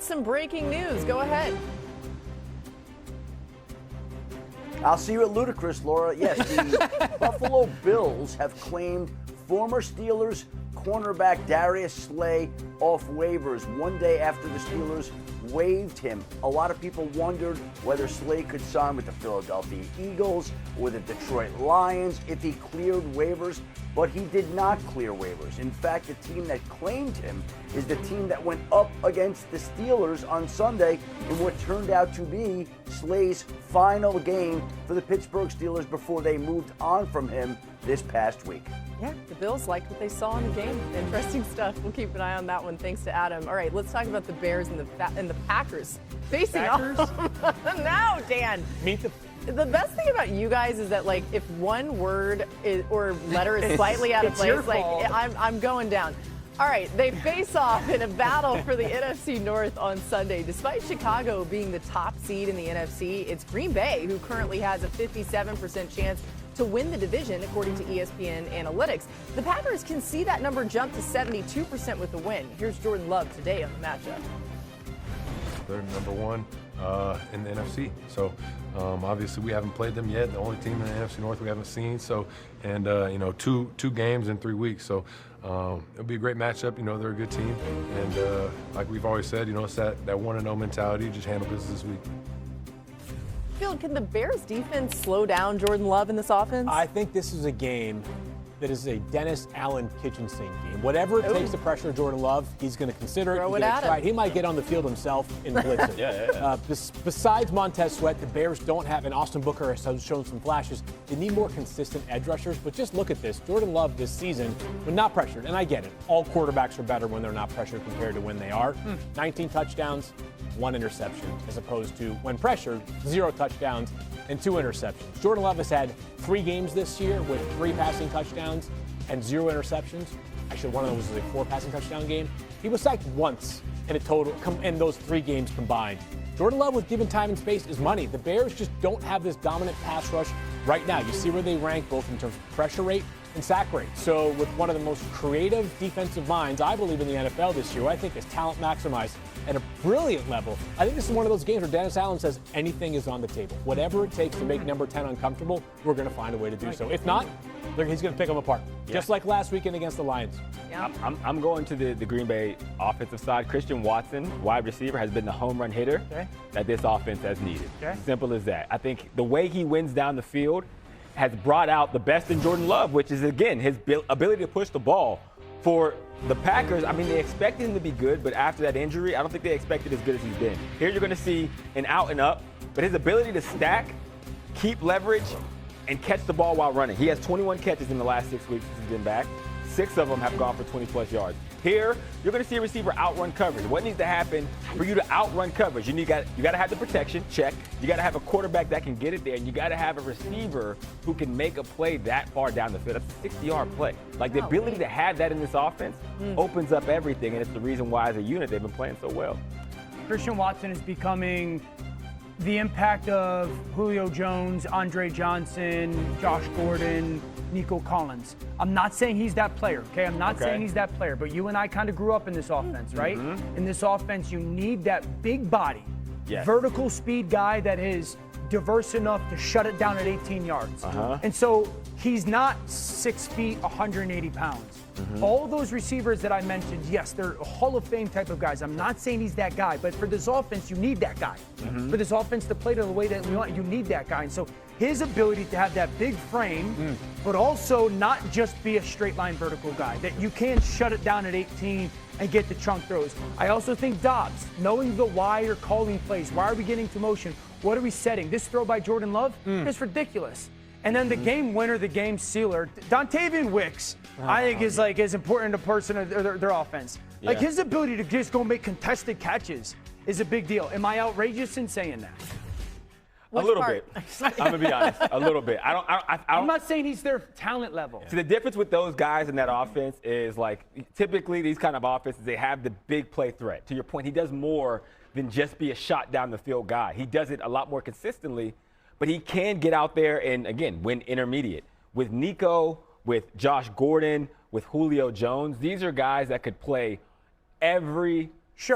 got some breaking news. Go ahead. I'll see you at Ludicrous, Laura. Yes, the Buffalo Bills have claimed former Steelers cornerback Darius Slay off waivers one day after the Steelers waived him. A lot of people wondered whether Slay could sign with the Philadelphia Eagles or the Detroit Lions if he cleared waivers, but he did not clear waivers. In fact, the team that claimed him is the team that went up against the Steelers on Sunday in what turned out to be Slay's final game for the Pittsburgh Steelers before they moved on from him this past week. Yeah, the Bills liked what they saw in the game. Interesting stuff. We'll keep an eye on that one. Thanks to Adam. All right, let's talk about the Bears and the Packers facing off. Now, Dan. The best thing about you guys is that, like, if one word or letter is slightly out of place, like, I'm going down. All right, they face off in a battle for the NFC North on Sunday. Despite Chicago being the top seed in the NFC, it's Green Bay who currently has a 57% chance to win the division, according to ESPN Analytics. The Packers can see that number jump to 72% with the win. Here's Jordan Love today on the matchup. They're number one in the NFC. So obviously we haven't played them yet. The only team in the NFC North we haven't seen. So, and you know, two games in 3 weeks. So it'll be a great matchup. You know, they're a good team. And like we've always said, you know, it's that 1-0 mentality. Just handle business this week. Can the Bears defense slow down Jordan Love in this offense? I think this is a game that is a Dennis Allen kitchen sink game. Whatever it takes to pressure Jordan Love, he's going to consider it. He's going to try it. He might get on the field himself and blitz it. Besides Montez Sweat, the Bears don't have, and Austin Booker has shown some flashes. They need more consistent edge rushers. But just look at this. Jordan Love this season, when not pressured, and I get it, all quarterbacks are better when they're not pressured compared to when they are. 19 touchdowns, 1 interception, as opposed to when pressured, 0 touchdowns and 2 interceptions. Jordan Love has had 3 games this year with 3 passing touchdowns and 0 interceptions. Actually, one of them was a 4 passing touchdown game. He was sacked once in a total in those 3 games combined. Jordan Love, with given time and space, is money. The Bears just don't have this dominant pass rush right now. You see where they rank both in terms of pressure rate and sack rate. So with one of the most creative defensive minds, I believe, in the NFL this year, I think is talent maximized at a brilliant level. I think this is one of those games where Dennis Allen says anything is on the table. Whatever it takes to make number 10 uncomfortable, we're going to find a way to do so. If not, he's going to pick them apart, just like last weekend against the Lions. Yeah. I'm going to the Green Bay offensive side. Christian Watson, wide receiver, has been the home run hitter that this offense has needed. Simple as that. I think the way he wins down the field has brought out the best in Jordan Love, which is, again, his ability to push the ball. For the Packers, I mean, they expected him to be good, but after that injury, I don't think they expected as good as he's been. Here you're going to see an out and up, but his ability to stack, keep leverage, and catch the ball while running. He has 21 catches in the last 6 weeks since he's been back. 6 of them have gone for 20-plus yards. Here, you're going to see a receiver outrun coverage. What needs to happen for you to outrun coverage? You got to have the protection, check. You got to have a quarterback that can get it there, and you got to have a receiver who can make a play that far down the field. That's a 60-yard play. Like, the ability to have that in this offense opens up everything, and it's the reason why, as a unit, they've been playing so well. Christian Watson is becoming the impact of Julio Jones, Andre Johnson, Josh Gordon, Nico Collins. I'm not saying he's that player, okay? I'm not saying he's that player, but you and I kind of grew up in this offense, right? In this offense, you need that big body, vertical speed guy that is diverse enough to shut it down at 18 yards. And so he's not 6 feet, 180 pounds. All those receivers that I mentioned, yes, they're Hall of Fame type of guys. I'm not saying he's that guy, but for this offense, you need that guy. For this offense to play to the way that we want, you need that guy. And so his ability to have that big frame, but also not just be a straight line vertical guy, that you can shut it down at 18 and get the chunk throws. I also think Dobbs, knowing the why you're calling plays, why are we getting to motion, what are we setting? This throw by Jordan Love is ridiculous. And then the game winner, the game sealer, Dontavian Wicks, I think is like as important a person of their offense. Like his ability to just go make contested catches is a big deal. Am I outrageous in saying that? A little bit. I'm gonna be honest. A little bit. I'm not saying he's their talent level. So the difference with those guys in that offense is, like, typically these kind of offenses, they have the big play threat. To your point, he does more than just be a shot down the field guy. He does it a lot more consistently, but he can get out there and, again, win intermediate. With Nico, with Josh Gordon, with Julio Jones, these are guys that could play every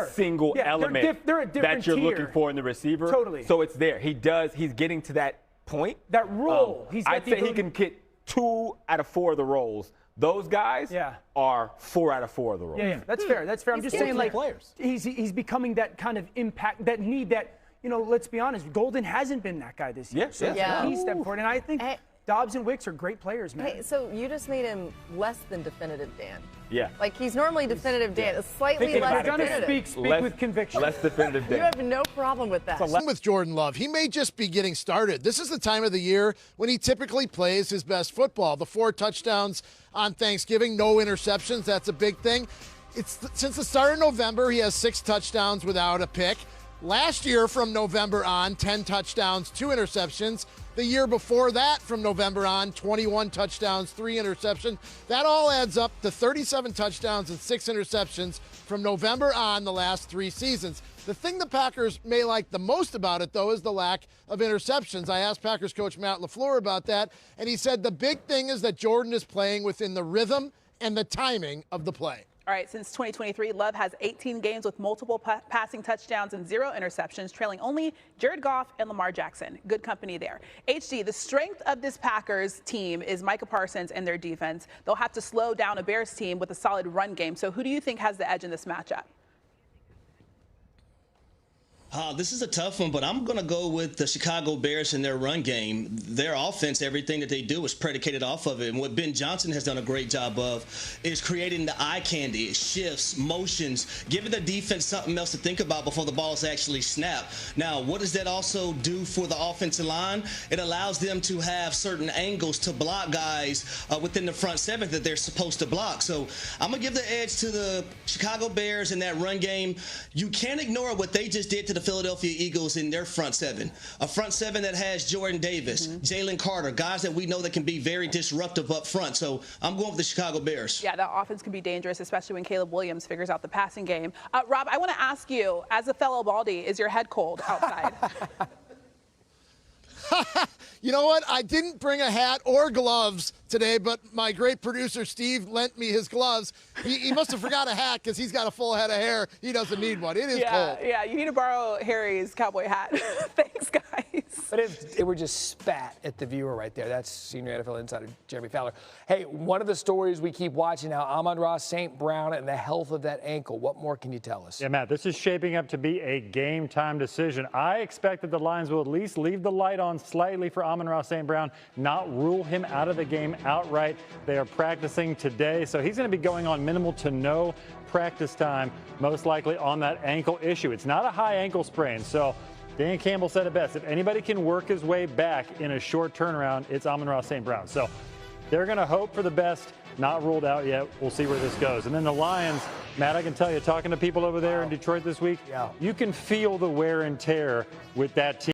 single element they're a different that you're tier. looking for in the receiver. Totally. So it's there. He's getting to that point. That role. I'd say he can get 2 out of 4 of the roles. Those guys are 4 out of 4 of the roles. Yeah, that's fair. That's fair. I'm just saying, like, players. He's becoming that kind of impact, that need that, let's be honest, Golden hasn't been that guy this year. He's stepped forward. And I think Dobbs and Wicks are great players, man. Hey, so you just made him less than definitive Dan. Yeah. Like, he's normally definitive Dan, slightly less definitive. If you're going to speak with conviction. Less definitive Dan. You have no problem with that. With Jordan Love, he may just be getting started. This is the time of the year when he typically plays his best football. The 4 touchdowns on Thanksgiving, no interceptions. That's a big thing. Since the start of November, he has 6 touchdowns without a pick. Last year, from November on, 10 touchdowns, 2 interceptions. The year before that, from November on, 21 touchdowns, 3 interceptions. That all adds up to 37 touchdowns and 6 interceptions from November on the last 3 seasons. The thing the Packers may like the most about it, though, is the lack of interceptions. I asked Packers coach Matt LaFleur about that, and he said the big thing is that Jordan is playing within the rhythm and the timing of the play. All right, since 2023, Love has 18 games with multiple passing touchdowns and 0 interceptions, trailing only Jared Goff and Lamar Jackson. Good company there. HG, the strength of this Packers team is Micah Parsons and their defense. They'll have to slow down a Bears team with a solid run game. So who do you think has the edge in this matchup? This is a tough one, but I'm going to go with the Chicago Bears and their run game. Their offense, everything that they do is predicated off of it. And what Ben Johnson has done a great job of is creating the eye candy, shifts, motions, giving the defense something else to think about before the ball is actually snapped. Now, what does that also do for the offensive line? It allows them to have certain angles to block guys within the front 7 that they're supposed to block. So I'm going to give the edge to the Chicago Bears in that run game. You can't ignore what they just did to the Philadelphia Eagles in their front 7. A front 7 that has Jordan Davis, Jalen Carter, guys that we know that can be very disruptive up front. So I'm going with the Chicago Bears. Yeah, that offense can be dangerous, especially when Caleb Williams figures out the passing game. Rob, I want to ask you, as a fellow Baldy, is your head cold outside? You know what? I didn't bring a hat or gloves today, but my great producer, Steve, lent me his gloves. He must have forgot a hat because he's got a full head of hair. He doesn't need one. It is cold. Yeah, you need to borrow Harry's cowboy hat. Thanks, guys. But if it were just spat at the viewer right there, that's senior NFL insider Jeremy Fowler. Hey, one of the stories we keep watching now, Amon-Ra St. Brown and the health of that ankle. What more can you tell us? Yeah, Matt, this is shaping up to be a game-time decision. I expect that the Lions will at least leave the light on slightly for Amon-Ra St. Brown, not rule him out of the game outright. They are practicing today, so he's going to be going on minimal to no practice time, most likely on that ankle issue. It's not a high ankle sprain, so Dan Campbell said it best. If anybody can work his way back in a short turnaround, it's Amon-Ra St. Brown. So they're going to hope for the best, not ruled out yet. We'll see where this goes. And then the Lions, Matt, I can tell you, talking to people over there in Detroit this week, you can feel the wear and tear with that team.